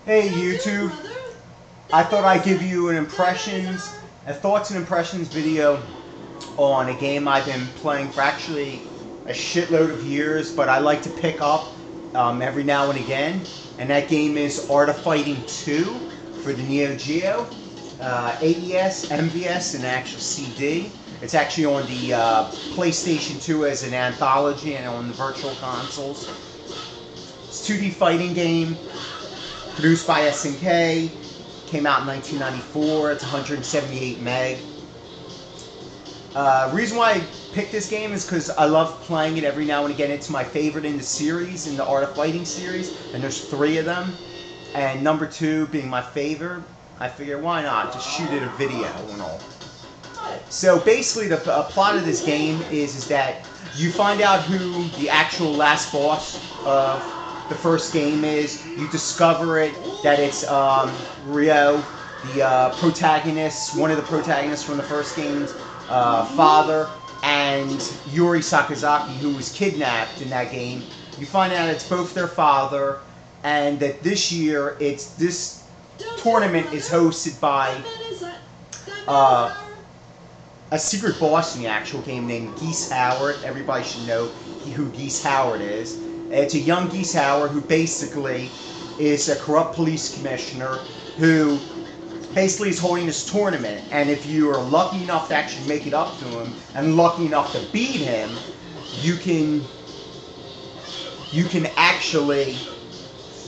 Hey YouTube, I thought I'd give you a thoughts and impressions video on a game I've been playing for actually a shitload of years, but I like to pick up every now and again, and that game is Art of Fighting 2 for the Neo Geo, AES, MVS, and actual CD. It's actually on the PlayStation 2 as an anthology and on the virtual consoles. It's a 2D fighting game produced by SNK, came out in 1994. It's 178 meg. Reason why I picked this game is because I love playing it every now and again. It's my favorite in the series, in the Art of Fighting series, and there's 3 of them. And number 2 being my favorite, I figured why not just shoot it a video and all. So basically, the plot of this game is that you find out who the actual last boss of the first game is. You discover that it's Ryo, the protagonist, one of the protagonists from the first game's father, and Yuri Sakazaki, who was kidnapped in that game. You find out it's both their father, and that this year this tournament is hosted by a secret boss in the actual game named Geese Howard. Everybody should know who Geese Howard is. It's a young Geese Howard who basically is a corrupt police commissioner who basically is holding this tournament. And if you are lucky enough to actually make it up to him and lucky enough to beat him, you can actually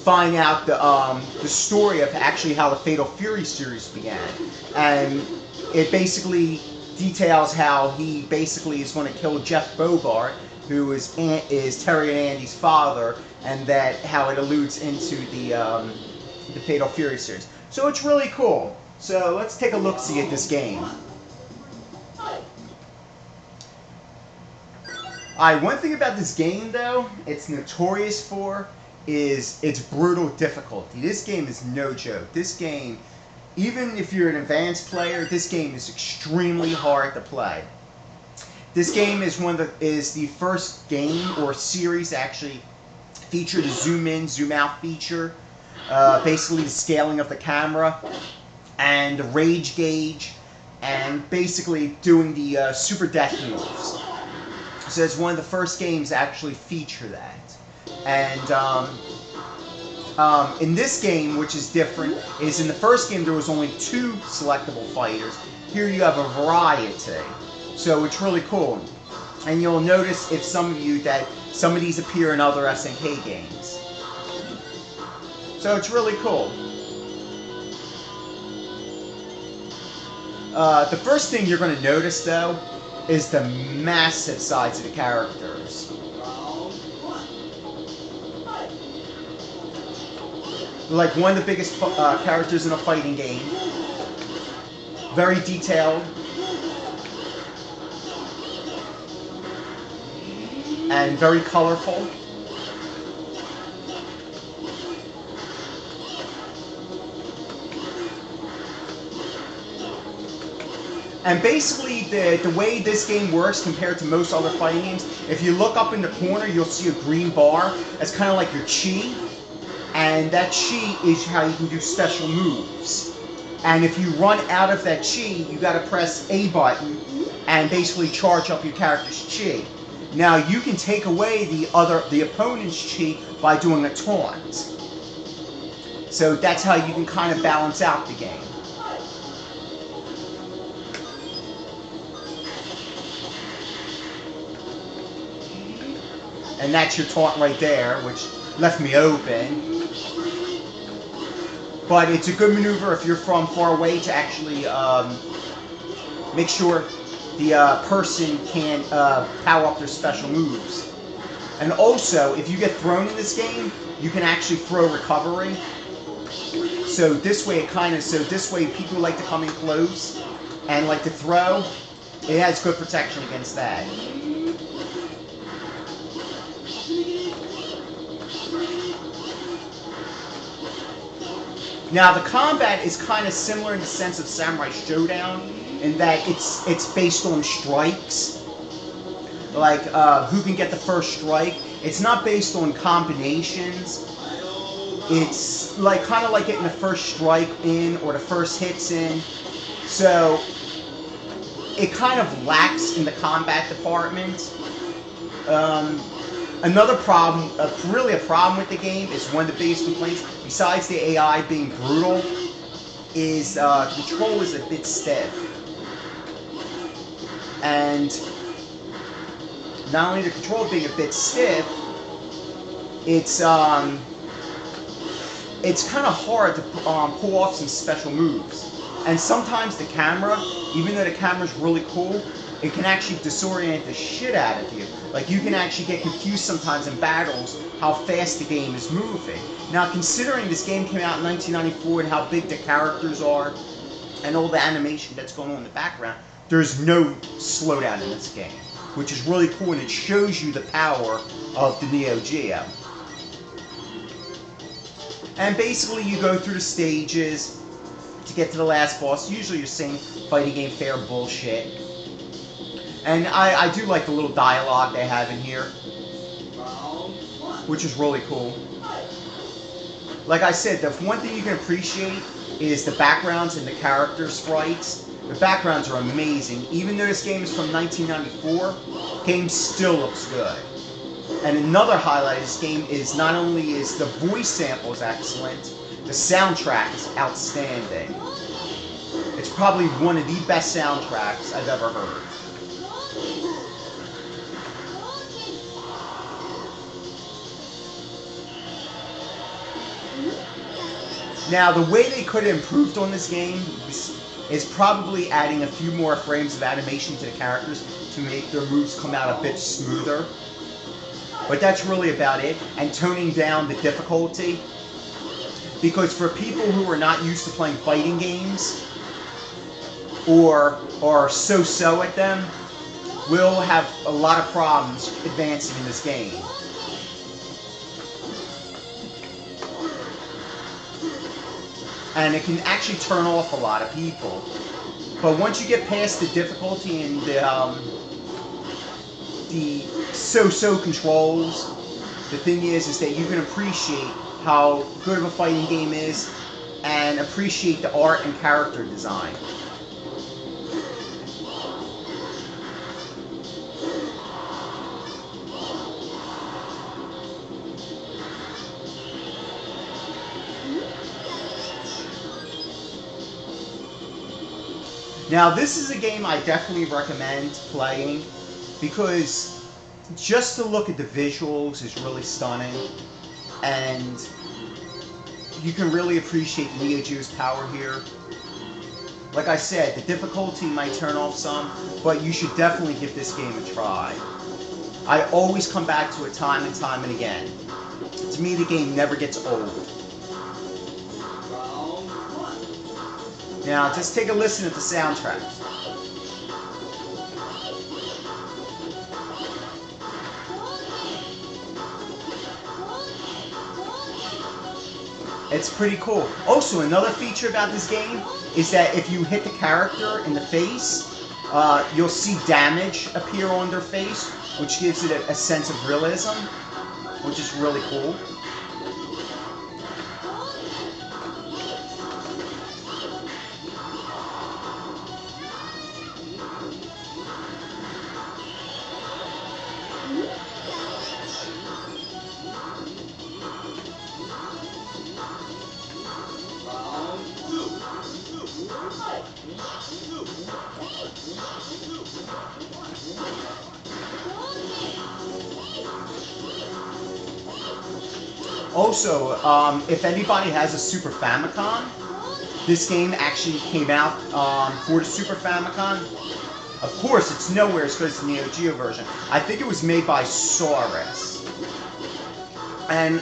find out the story of actually how the Fatal Fury series began. And it basically details how he basically is going to kill Jeff Bogart, who is Terry and Andy's father, and that how it alludes into the Fatal Fury series. So it's really cool. So let's take a look-see at this game. One thing about this game, though, it's notorious for is its brutal difficulty. This game is no joke. This game, even if you're an advanced player, this game is extremely hard to play. This game is the first game or series to actually feature the zoom in, zoom out feature. Basically the scaling of the camera and the rage gauge, and basically doing the super death moves. So it's one of the first games to actually feature that. And in this game, which is different, is in the first game there was only 2 selectable fighters. Here you have a variety. So it's really cool. And you'll notice, if some of you, that some of these appear in other SNK games. So it's really cool. The first thing you're going to notice, though, is the massive size of the characters. Like one of the biggest characters in a fighting game. Very detailed. And very colorful. And basically, the way this game works compared to most other fighting games, if you look up in the corner, you'll see a green bar. That's kind of like your chi. And that chi is how you can do special moves. And if you run out of that chi, you got to press A button and basically charge up your character's chi. Now you can take away the opponent's chi by doing a taunt. So that's how you can kind of balance out the game. And that's your taunt right there, which left me open. But it's a good maneuver if you're from far away to actually make sure the person can power up their special moves. And also, if you get thrown in this game, you can actually throw recovery. So this way people who like to come in close and like to throw, it has good protection against that. Now the combat is kind of similar in the sense of Samurai Showdown, in that it's based on strikes. Like who can get the first strike. It's not based on combinations. It's like kind of like getting the first strike in or the first hits in. So it kind of lacks in the combat department. Another problem, really a problem with the game, is one of the biggest complaints, besides the AI being brutal, is control is a bit stiff. And not only the control being a bit stiff, it's kind of hard to pull off some special moves. And sometimes the camera, even though the camera's really cool, it can actually disorient the shit out of you. Like, you can actually get confused sometimes in battles how fast the game is moving. Now, considering this game came out in 1994 and how big the characters are and all the animation that's going on in the background, there's no slowdown in this game, which is really cool, and it shows you the power of the Neo Geo. And basically, you go through the stages to get to the last boss. Usually your same fighting game fare bullshit. And I do like the little dialogue they have in here, which is really cool. Like I said, the one thing you can appreciate is the backgrounds and the character sprites. The backgrounds are amazing. Even though this game is from 1994, the game still looks good. And another highlight of this game is not only is the voice sample is excellent, the soundtrack is outstanding. It's probably one of the best soundtracks I've ever heard. Now, the way they could have improved on this game is probably adding a few more frames of animation to the characters to make their moves come out a bit smoother. But that's really about it. And toning down the difficulty. Because for people who are not used to playing fighting games, or are so-so at them, will have a lot of problems advancing in this game. And it can actually turn off a lot of people. But once you get past the difficulty and the so-so controls, the thing is that you can appreciate how good of a fighting game is and appreciate the art and character design. Now, this is a game I definitely recommend playing because just to look at the visuals is really stunning, and you can really appreciate Neo Geo's power here. Like I said, the difficulty might turn off some, but you should definitely give this game a try. I always come back to it time and time and again. To me, the game never gets old. Now, just take a listen at the soundtrack. It's pretty cool. Also, another feature about this game is that if you hit the character in the face, you'll see damage appear on their face, which gives it a sense of realism, which is really cool. Also, if anybody has a Super Famicom, this game actually came out for the Super Famicom. Of course, it's nowhere as good as the Neo Geo version. I think it was made by Saurus. And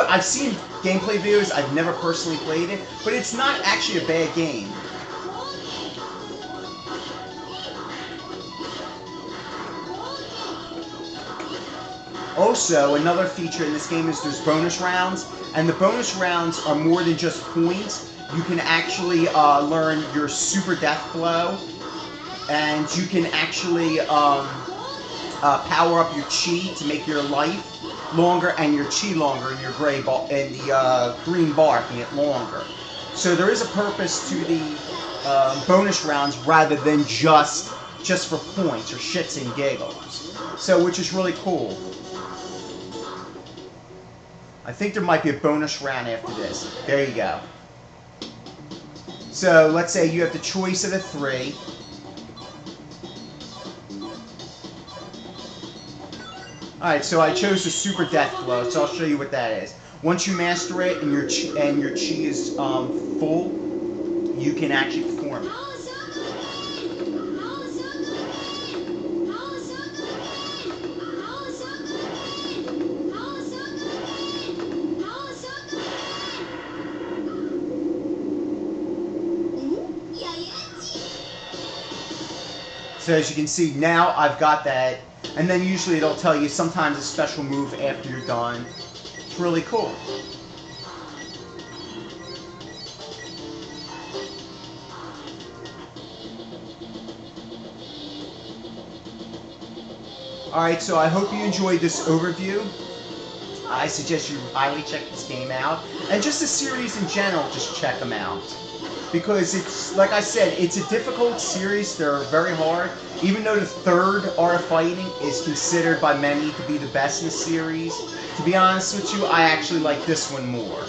I've seen gameplay videos. I've never personally played it, but it's not actually a bad game. Also, another feature in this game is there's bonus rounds, and the bonus rounds are more than just points. You can actually learn your super death blow, and you can actually power up your chi to make your life longer and your chi longer, and your gray bar and the green bar can get longer. So there is a purpose to the bonus rounds rather than just for points or shits and giggles. So which is really cool. I think there might be a bonus round after this. There you go. So let's say you have the choice of the 3. Alright, so I chose the Super Death Blow, so I'll show you what that is. Once you master it and your chi is full, you can actually perform it. So as you can see, now I've got that, and then usually it'll tell you sometimes a special move after you're done. It's really cool. Alright, so I hope you enjoyed this overview. I suggest you highly check this game out. And just the series in general, just check them out. Because it's, like I said, it's a difficult series. They're very hard. Even though the 3rd Art of Fighting is considered by many to be the best in the series, to be honest with you, I actually like this one more.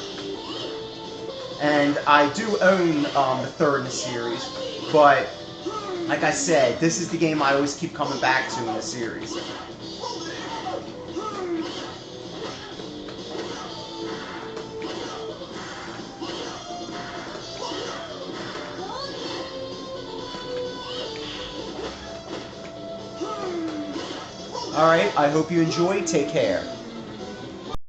And I do own the 3rd in the series, but like I said, this is the game I always keep coming back to in the series. Alright, I hope you enjoyed. Take care.